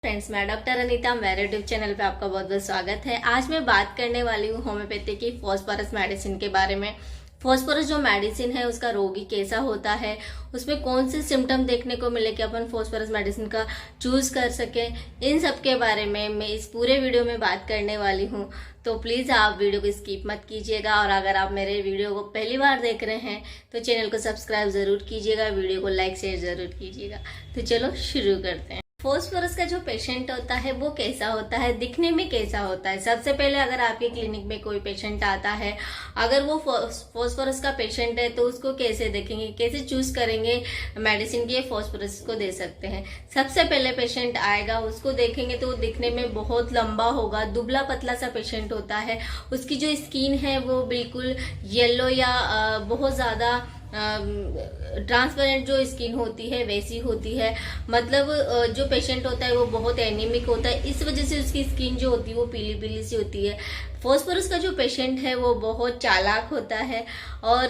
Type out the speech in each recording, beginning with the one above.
Friends, मैं doctor Anita, मेरे YouTube channel पे आपका बहुत बहुत स्वागत है। आज मैं बात करने वाली हूँ होम्योपैथी की फॉस्फोरस मेडिसिन के बारे में। फॉस्फोरस जो मेडिसिन है उसका रोगी कैसा होता है, उसमें कौन से सिम्टम देखने को मिले कि अपन फॉस्फोरस मेडिसिन का चूज कर सके, इन सब के बारे में मैं इस पूरे वीडियो में बात करने वाली हूँ। तो प्लीज आप वीडियो को स्किप मत कीजिएगा, और अगर आप मेरे वीडियो को पहली बार देख रहे हैं तो चैनल को सब्सक्राइब जरूर कीजिएगा, वीडियो को लाइक शेयर जरूर कीजिएगा। तो चलो शुरू करते हैं। फॉस्फोरस का जो पेशेंट होता है वो कैसा होता है, दिखने में कैसा होता है। सबसे पहले अगर आपके क्लिनिक में कोई पेशेंट आता है, अगर वो फॉस्फोरस का पेशेंट है तो उसको कैसे देखेंगे, कैसे चूज करेंगे मेडिसिन की फॉस्फोरस को दे सकते हैं। सबसे पहले पेशेंट आएगा, उसको देखेंगे तो वो दिखने में बहुत लंबा होगा, दुबला पतला सा पेशेंट होता है। उसकी जो स्किन है वो बिल्कुल येलो या बहुत ज्यादा ट्रांसपेरेंट जो स्किन होती है वैसी होती है। मतलब जो पेशेंट होता है वो बहुत एनीमिक होता है, इस वजह से उसकी स्किन जो होती है वो पीली पीली सी होती है। फॉस्फोरस का जो पेशेंट है वो बहुत चालाक होता है, और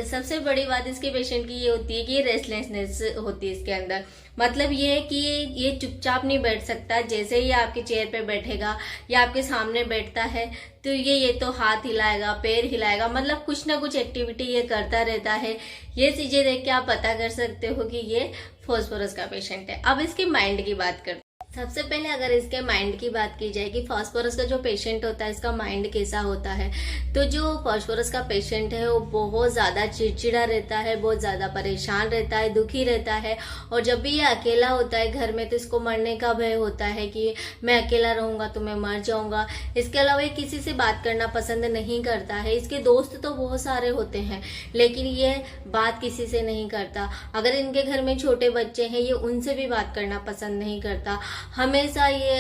सबसे बड़ी बात इसके पेशेंट की ये होती है कि रेस्टलेसनेस होती है इसके अंदर। मतलब ये है कि ये चुपचाप नहीं बैठ सकता। जैसे ही आपके चेयर पे बैठेगा या आपके सामने बैठता है तो ये तो हाथ हिलाएगा, पैर हिलाएगा, मतलब कुछ ना कुछ एक्टिविटी ये करता रहता है। ये चीजें देख के आप पता कर सकते हो कि ये फॉस्फोरस का पेशेंट है। अब इसके माइंड की बात करते हैं। सबसे पहले अगर इसके माइंड की बात की जाए कि फॉस्फोरस का जो पेशेंट होता है इसका माइंड कैसा होता है, तो जो फॉस्फोरस का पेशेंट है वो बहुत ज्यादा चिड़चिड़ा रहता है, बहुत ज्यादा परेशान रहता है, दुखी रहता है। और जब भी ये अकेला होता है घर में तो इसको मरने का भय होता है कि मैं अकेला रहूंगा तो मैं मर जाऊंगा। इसके अलावा ये किसी से बात करना पसंद नहीं करता है। इसके दोस्त तो बहुत सारे होते हैं लेकिन ये बात किसी से नहीं करता। अगर इनके घर में छोटे बच्चे हैं, ये उनसे भी बात करना पसंद नहीं करता। हमेशा ये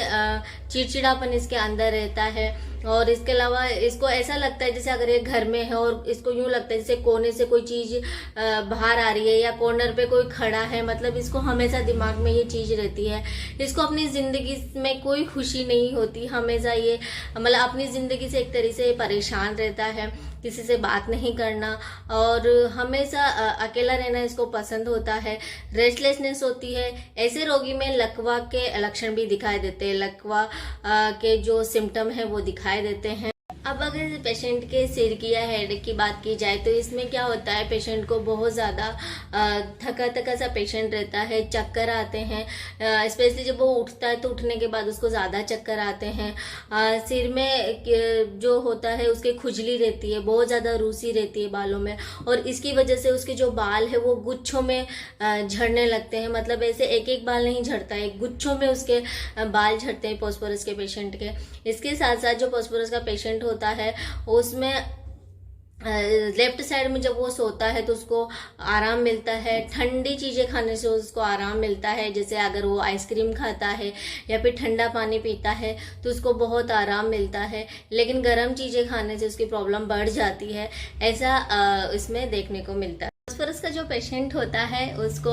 चिड़चिड़ापन इसके अंदर रहता है। और इसके अलावा इसको ऐसा लगता है जैसे अगर ये घर में है और इसको यूं लगता है जैसे कोने से कोई चीज बाहर आ रही है या कॉर्नर पे कोई खड़ा है। मतलब इसको हमेशा दिमाग में ये चीज रहती है। इसको अपनी जिंदगी में कोई खुशी नहीं होती। हमेशा ये मतलब अपनी जिंदगी से एक तरह से परेशान रहता है, किसी से बात नहीं करना और हमेशा अकेला रहना इसको पसंद होता है। रेस्टलेसनेस होती है। ऐसे रोगी में लकवा के लक्षण भी दिखाई देते हैं। लकवा के जो सिम्टम है वो दिखाई देते हैं। अब अगर पेशेंट के सिर की या हेड की बात की जाए तो इसमें क्या होता है, पेशेंट को बहुत ज़्यादा थका थका सा पेशेंट रहता है, चक्कर आते हैं। स्पेशली जब वो उठता है तो उठने के बाद उसको ज़्यादा चक्कर आते हैं। सिर में जो होता है उसके खुजली रहती है, बहुत ज़्यादा रूसी रहती है बालों में, और इसकी वजह से उसके जो बाल है वो गुच्छों में झड़ने लगते हैं। मतलब ऐसे एक एक बाल नहीं झड़ता है, गुच्छों में उसके बाल झड़ते हैं फॉस्फोरस के पेशेंट के। इसके साथ साथ जो फॉस्फोरस का पेशेंट होता है उसमें लेफ्ट साइड में जब वो सोता है तो उसको आराम मिलता है। ठंडी चीजें खाने से उसको आराम मिलता है। जैसे अगर वो आइसक्रीम खाता है या फिर ठंडा पानी पीता है तो उसको बहुत आराम मिलता है। लेकिन गर्म चीजें खाने से उसकी प्रॉब्लम बढ़ जाती है, ऐसा इसमें देखने को मिलता है। फॉस्फोरस का जो पेशेंट होता है उसको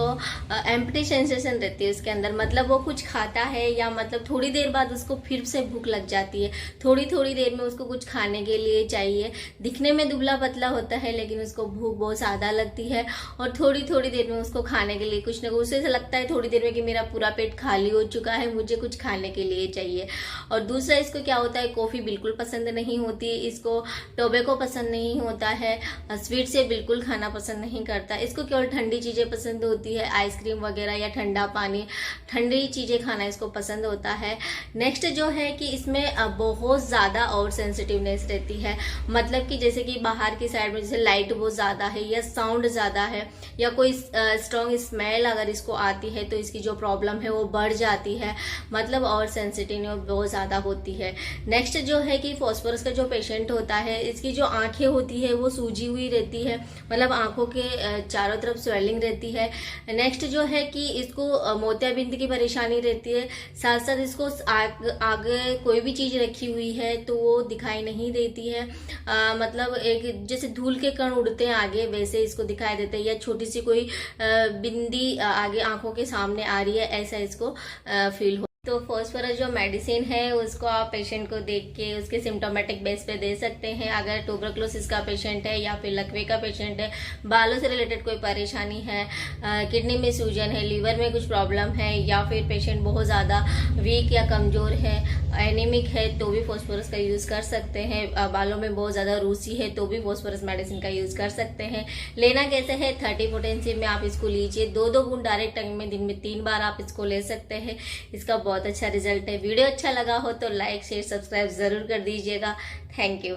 एम्प्टी सेंसेशन रहती है उसके अंदर। मतलब वो कुछ खाता है या मतलब थोड़ी देर बाद उसको फिर से भूख लग जाती है। थोड़ी थोड़ी देर में उसको कुछ खाने के लिए चाहिए। दिखने में दुबला पतला होता है लेकिन उसको भूख बहुत ज्यादा लगती है, और थोड़ी थोड़ी देर में उसको खाने के लिए कुछ ना कुछ उसे लगता है थोड़ी देर में कि मेरा पूरा पेट खाली हो चुका है, मुझे कुछ खाने के लिए चाहिए। और दूसरा इसको क्या होता है, कॉफी बिल्कुल पसंद नहीं होती, इसको टोबैको पसंद नहीं होता है, स्वीट से बिल्कुल खाना पसंद नहीं करता। इसको केवल ठंडी चीजें पसंद होती है, आइसक्रीम वगैरह या ठंडा पानी, ठंडी चीजें खाना इसको पसंद होता है। नेक्स्ट जो है कि इसमें बहुत ज्यादा और सेंसिटिवनेस रहती है। मतलब कि जैसे कि बाहर की साइड में जैसे लाइट बहुत ज्यादा है या साउंड ज्यादा है या कोई स्ट्रॉन्ग स्मेल अगर इसको आती है तो इसकी जो प्रॉब्लम है वो बढ़ जाती है। मतलब और सेंसिटिवनेस बहुत ज्यादा होती है। नेक्स्ट जो है कि फॉस्फोरस का जो पेशेंट होता है इसकी जो आंखें होती है वो सूजी हुई रहती है। मतलब आंखों के चारों तरफ स्वेलिंग रहती है। नेक्स्ट जो है कि इसको मोतियाबिंद की परेशानी रहती है। साथ साथ इसको आगे कोई भी चीज रखी हुई है तो वो दिखाई नहीं देती है। मतलब एक जैसे धूल के कण उड़ते हैं आगे वैसे इसको दिखाई देते हैं, या छोटी सी कोई बिंदी आगे आंखों के सामने आ रही है ऐसा इसको फील हो। तो फॉस्फोरस जो मेडिसिन है उसको आप पेशेंट को देख के उसके सिम्टोमेटिक बेस पे दे सकते हैं। अगर ट्यूबरकुलोसिस का पेशेंट है या फिर लकवे का पेशेंट है, बालों से रिलेटेड कोई परेशानी है, किडनी में सूजन है, लीवर में कुछ प्रॉब्लम है, या फिर पेशेंट बहुत ज़्यादा वीक या कमज़ोर है, एनीमिक है, तो भी फॉस्फोरस का यूज़ कर सकते हैं। बालों में बहुत ज़्यादा रूसी है तो भी फॉस्फोरस मेडिसिन का यूज़ कर सकते हैं। लेना कैसे है, 30 पोटेंशियम में आप इसको लीजिए, 2-2 बूंद डायरेक्ट टंग में दिन में 3 बार आप इसको ले सकते हैं। इसका बहुत अच्छा रिजल्ट है। वीडियो अच्छा लगा हो तो लाइक शेयर सब्सक्राइब जरूर कर दीजिएगा। Thank you.